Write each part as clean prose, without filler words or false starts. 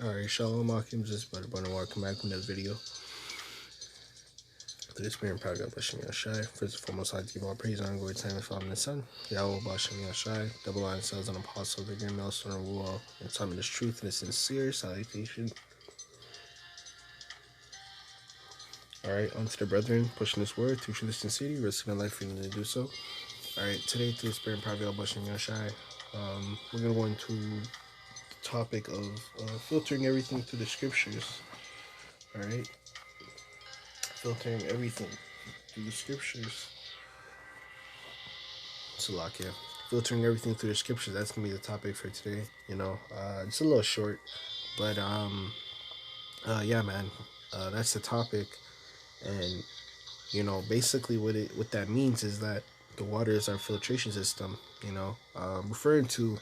Alright, Shalom Akim, just Brother Bunny, welcome back with another video. To this spirit and proud God, Bashim Yashai. First and foremost, I give all praise, honor, glory, time, and Father and the Son. Yahawah, Bashim Yashai. Double line cells and apostle, the great milestone of rule, and time in this truth and a sincere salutation. Alright, on to the brethren, pushing this word through truth and sincerity, risking their life for them to do so. Alright, today, through the spirit and proud God, Bashim Yashai, we're going to go into the topic of filtering everything through the scriptures. Alright, filtering everything through the scriptures. Salakia. Filtering everything through the scriptures, that's gonna be the topic for today. It's a little short, but yeah, man. That's the topic. And basically what that means is that the water is our filtration system, referring to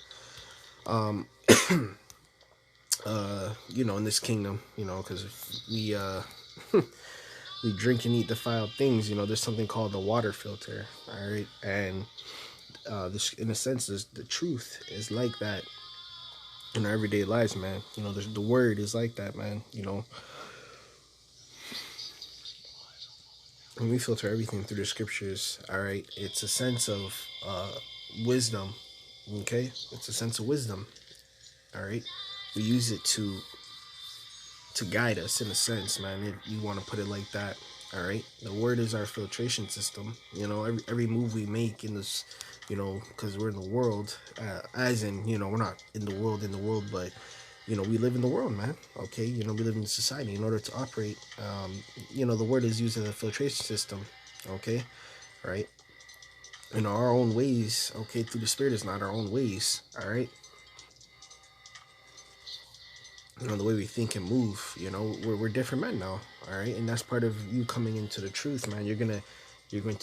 in this kingdom, because we we drink and eat defiled things, there's something called the water filter. All right. And this, in a sense, is the truth is like that in our everyday lives, man. The word is like that, man. When we filter everything through the scriptures, all right, it's a sense of wisdom. Okay, it's a sense of wisdom. All right, we use it to guide us, in a sense, man, if you want to put it like that. All right, the word is our filtration system. Every move we make in this, because we're in the world, as in, we're not in the world, but we live in the world, man. Okay, we live in society. In order to operate, the word is used as a filtration system. Okay, right. Our own ways, okay, through the spirit is not our own ways. All right. The way we think and move, we're different men now. All right, and that's part of you coming into the truth, man. You're going to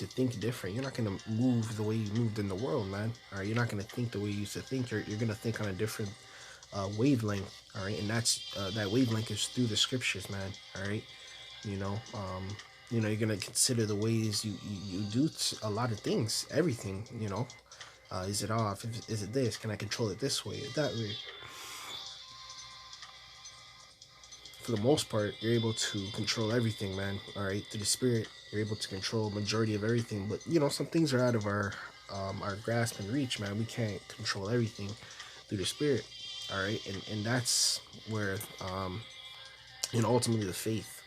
think different. You're not going to move the way you moved in the world, man. All right, you're not going to think the way you used to think. You're going to think on a different wavelength. All right, and that's that wavelength is through the scriptures, man. All right, you're going to consider the ways you do a lot of things, everything. Is it off? Is it this? Can I control it this way, that way? For the most part, you're able to control everything, man. All right, through the spirit, you're able to control majority of everything. But some things are out of our grasp and reach, man. We can't control everything through the spirit. All right, and that's where ultimately the faith.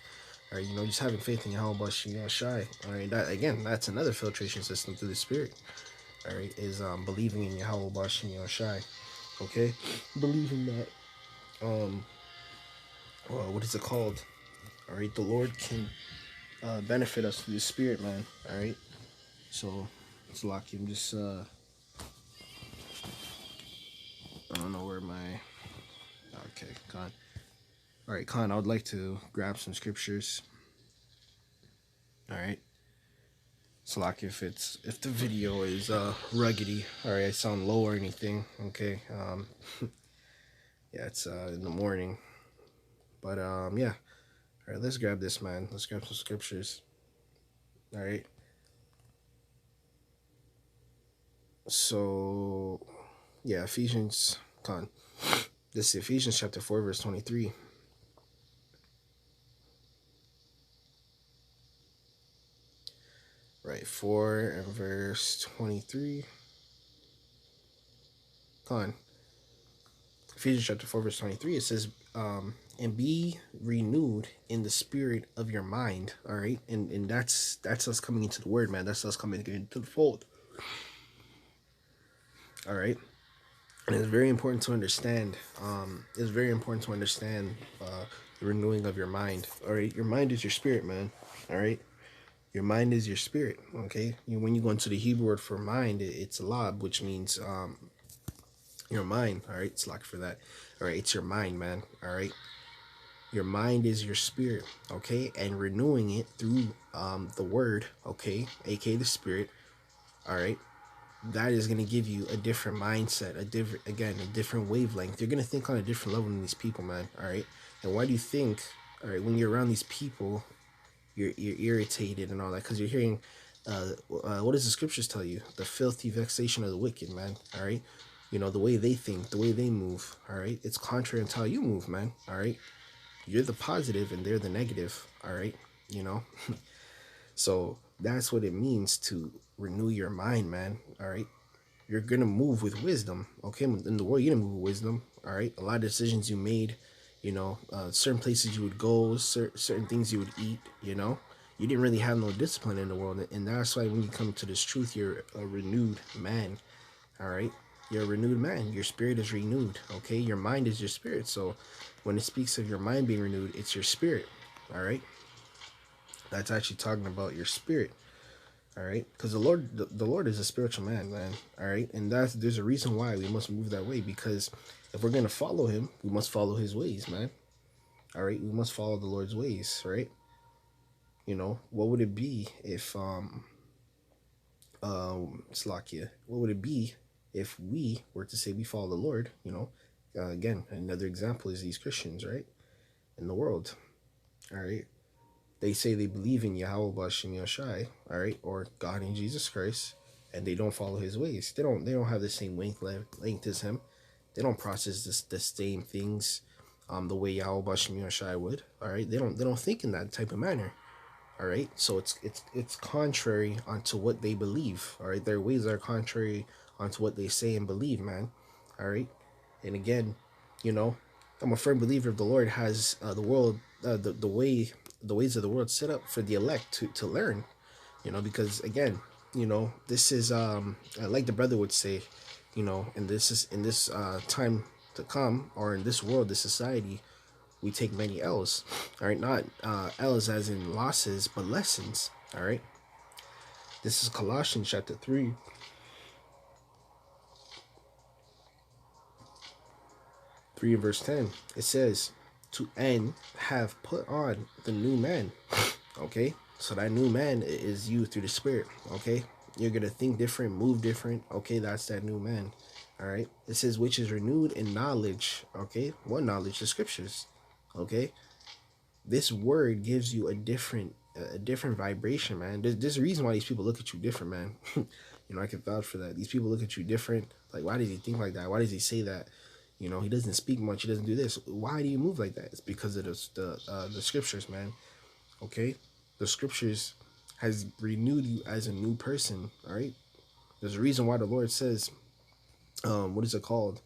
All right, just having faith in Yahawashi. All right, that's another filtration system through the spirit. All right, is believing in Yahawashi. Okay, believing that what is it called? All right, the Lord can benefit us through the spirit, man. All right, so it's lucky. I'm just I don't know where my okay, Khan. All right, Khan, I would like to grab some scriptures. All right, it's lucky if the video is ruggedy. All right, I sound low or anything. Okay, yeah, it's in the morning, but yeah. All right, let's grab this, man. Let's grab some scriptures. All right. So, yeah, Ephesians, con. This is Ephesians chapter 4, verse 23. Right, 4 and verse 23. Con. Ephesians chapter 4, verse 23, it says, and be renewed in the spirit of your mind. All right, and that's us coming into the word, man. That's us coming into the fold. All right, and it's very important to understand. The renewing of your mind. All right, your mind is your spirit, man. All right, your mind is your spirit. Okay, when you go into the Hebrew word for mind, it's lab, which means your mind. All right, it's like for that. All right, it's your mind, man. All right, your mind is your spirit. Okay, and renewing it through the word. Okay, aka the spirit. All right, that is going to give you a different mindset, a different wavelength. You're going to think on a different level than these people, man. All right, and why do you think? All right, when you're around these people, you're irritated and all that, because you're hearing what does the scriptures tell you? The filthy vexation of the wicked, man. All right, You know, the way they think, the way they move, all right? It's contrary to how you move, man, all right? You're the positive and they're the negative, all right? You know? So that's what it means to renew your mind, man, all right? You're gonna move with wisdom, okay? In the world, you're gonna move with wisdom, all right? A lot of decisions you made, you know, certain places you would go, certain things you would eat, you know? You didn't really have no discipline in the world, and that's why when you come to this truth, you're a renewed man, all right? You're a renewed man. Your spirit is renewed, okay? Your mind is your spirit. So when it speaks of your mind being renewed, it's your spirit, all right? That's actually talking about your spirit, all right? Because the Lord is a spiritual man, man, all right? And there's a reason why we must move that way, because if we're going to follow him, we must follow his ways, man, all right? We must follow the Lord's ways, right? You know, what would it be if, Slakia, what would it be if we were to say we follow the Lord, you know? Again, another example is these Christians, right? In the world, all right? They say they believe in Yahawah, Sham, all right, or God in Jesus Christ, and they don't follow his ways. They don't have the same length as him. They don't process the same things the way Yahawah, Sham, would, all right? They don't think in that type of manner. All right, so it's contrary onto what they believe. All right, their ways are contrary onto what they say and believe, man. All right, and again, you know, I'm a firm believer of the Lord has the world, the ways of the world set up for the elect to learn. You know, because again, you know, this is like the brother would say, you know, and this is in this time to come, or in this world, this society, we take many L's, all right? Not L's as in losses, but lessons, all right? This is Colossians chapter 3, 3 verse 10. It says, to and have put on the new man, okay? So that new man is you through the Spirit, okay? You're going to think different, move different, okay? That's that new man, all right? It says, which is renewed in knowledge, okay? What knowledge? The scriptures, okay? This word gives you a different vibration, man. There's a reason why these people look at you different, man. You know, I can vouch for that. These people look at you different. Like, why does he think like that? Why does he say that? You know, he doesn't speak much. He doesn't do this. Why do you move like that? It's because of the scriptures, man. Okay, the scriptures has renewed you as a new person. All right. There's a reason why the Lord says, what is it called?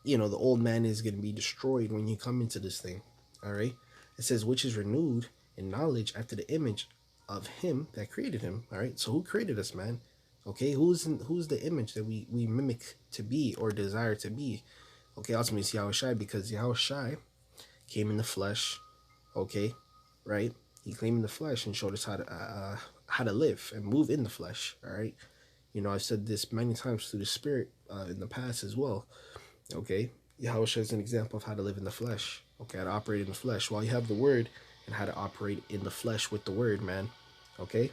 You know, the old man is going to be destroyed when you come into this thing. All right. It says, which is renewed in knowledge after the image of him that created him. All right. So who created us, man? Okay. Who's the image that we mimic to be or desire to be? Okay. Ultimately, it's Yahawashi, because Yahawashi came in the flesh. Okay. Right. He came in the flesh and showed us how to live and move in the flesh. All right. You know, I've said this many times through the Spirit in the past as well. Okay, Yahawashi is an example of how to live in the flesh. Okay, how to operate in the flesh. While you have the word and how to operate in the flesh with the word, man. Okay,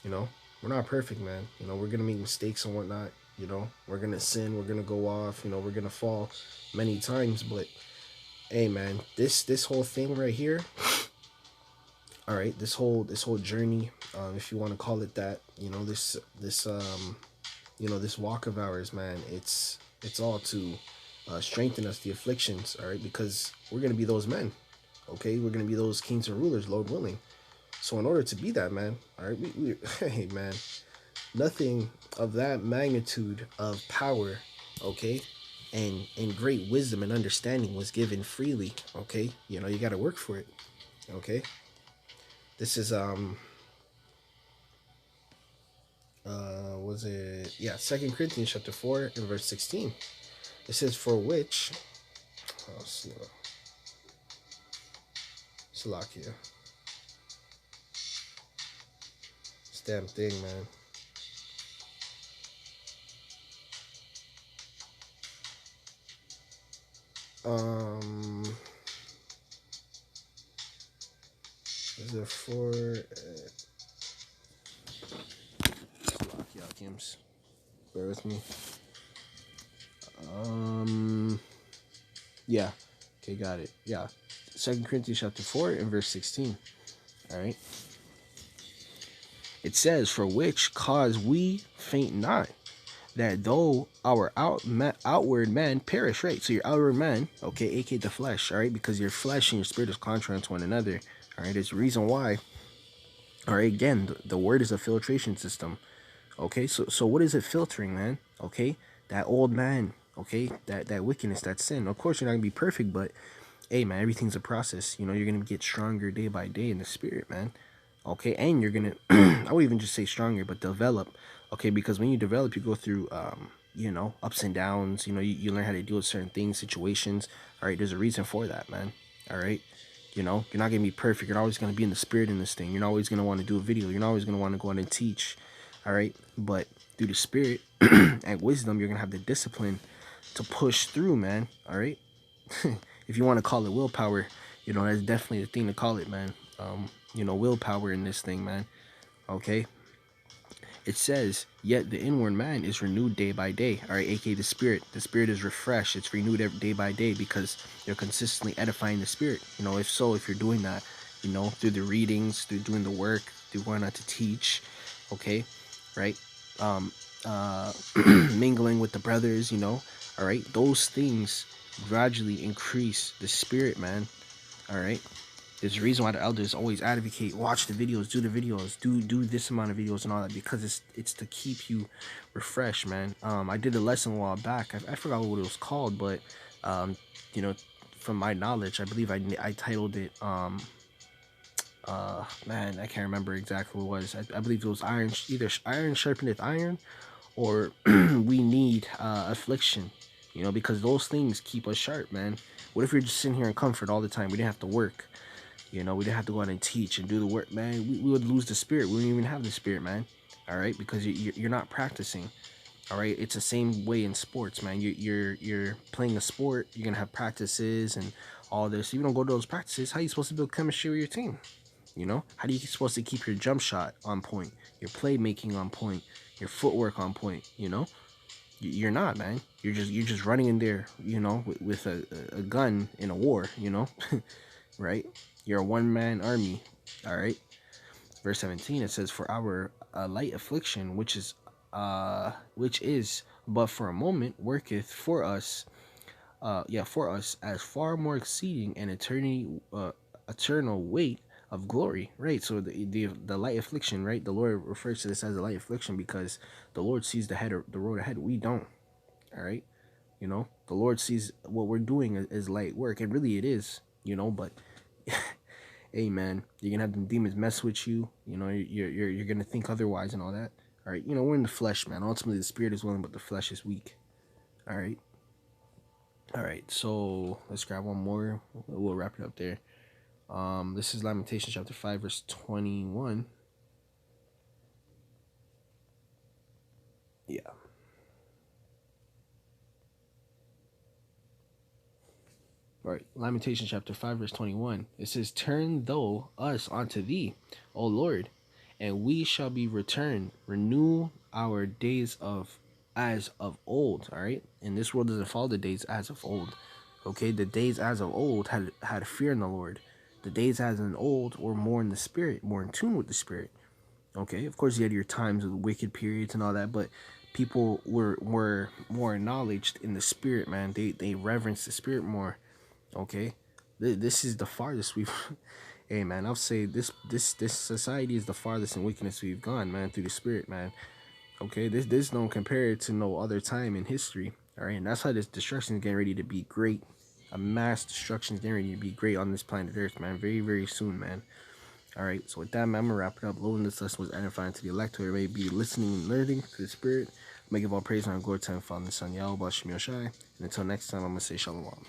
you know, we're not perfect, man. You know, we're gonna make mistakes and whatnot. You know, we're gonna sin. We're gonna go off. You know, we're gonna fall many times. But hey, man, this whole thing right here. All right, this whole journey, if you want to call it that. You know, this you know, this walk of ours, man. It's all to strengthen us, the afflictions, all right? Because we're going to be those men, okay? We're going to be those kings and rulers, Lord willing. So in order to be that, man, all right, hey, man, nothing of that magnitude of power, okay, and great wisdom and understanding was given freely, okay? You know, you got to work for it, okay? This is, was it, yeah, 2 Corinthians chapter 4 and verse 16. It says, for which, oh, Salakia. This damn thing, man. Is it for, Salakia, Kims. Bear with me. Yeah. Okay, got it. Yeah. 2 Corinthians chapter 4 and verse 16. All right. It says, for which cause we faint not, that though our outward man perish, right? So your outward man, okay, aka the flesh, all right, because your flesh and your spirit is contrary to one another, all right. There's a reason why. All right, again, the word is a filtration system. Okay, so what is it filtering, man? Okay, that old man. Okay, that wickedness, that sin. Of course, you're not gonna be perfect, but hey, man, everything's a process. You know, you're gonna get stronger day by day in the spirit, man. Okay, and you're gonna, I would even just say stronger, but develop. Okay, because when you develop, you go through, you know, ups and downs. You know, you learn how to deal with certain things, situations. All right, there's a reason for that, man. All right. You know, you're not gonna be perfect. You're always gonna be in the spirit in this thing. You're not always gonna want to do a video. You're not always gonna want to go out and teach. All right, but through the spirit and wisdom, you're gonna have the discipline to push through, man. All right. If you want to call it willpower, you know, that's definitely the thing to call it, man. You know, willpower in this thing, man. Okay. It says, yet the inward man is renewed day by day. All right, aka the spirit. The spirit is refreshed. It's renewed every day by day because you're consistently edifying the spirit. You know, if you're doing that, you know, through the readings, through doing the work, through going out to teach, okay, right? Mingling with the brothers, you know, all right, those things gradually increase the spirit, man. All right. There's a reason why the elders always advocate, watch the videos, do this amount of videos and all that, because it's to keep you refreshed, man. I did a lesson a while back. I forgot what it was called, but you know, from my knowledge, I believe I titled it man, I can't remember exactly what it was. I believe it was either iron sharpeneth iron, or we need affliction, you know, because those things keep us sharp, man. What if you're just sitting here in comfort all the time? We didn't have to work. You know, we didn't have to go out and teach and do the work, man. We would lose the spirit. We wouldn't even have the spirit, man. All right, because you're not practicing. All right, it's the same way in sports, man. You're playing a sport. You're gonna have practices and all this. If you don't go to those practices, how are you supposed to build chemistry with your team? You know, how are you supposed to keep your jump shot on point, your playmaking on point, your footwork on point? You know, you're not, man. You're just running in there, you know, with a gun in a war. You know, right? You're a one-man army. All right. Verse 17, it says, for our light affliction, which is but for a moment, worketh for us, for us as far more exceeding an eternal weight of glory, right? So the light affliction, right? The Lord refers to this as a light affliction because the Lord sees the road ahead. We don't. All right. You know, the Lord sees what we're doing as light work, and really it is, you know, but hey, man, you're gonna have the demons mess with you. You know, you're gonna think otherwise and all that. All right, you know, we're in the flesh, man. Ultimately, the spirit is willing, but the flesh is weak. All right. All right, so let's grab one more. We'll wrap it up there. This is Lamentations chapter 5, verse 21. Yeah. All right, Lamentations chapter 5, verse 21. It says, turn thou us unto thee, O Lord, and we shall be returned. Renew our days as of old. All right, and this world doesn't follow the days as of old. Okay, the days as of old had fear in the Lord. The days as in old were more in the spirit, more in tune with the spirit. Okay, of course you had your times of wicked periods and all that, but people were more acknowledged in the spirit, man. They reverenced the spirit more. Okay, this is the farthest we've hey, man, I'll say this society is the farthest in wickedness we've gone, man, through the spirit, man. Okay, this don't compare it to no other time in history. All right, and that's why this destruction is getting ready to be great. A mass destruction is getting ready to be great on this planet Earth, man, very, very soon, man. All right, so with that, man, I'm gonna wrap it up. Lord, this lesson was edifying to the elect, who may be listening and learning to the spirit. May give all praise and glory to Him, Father and Son, Yahawashi. And until next time, I'm gonna say shalom.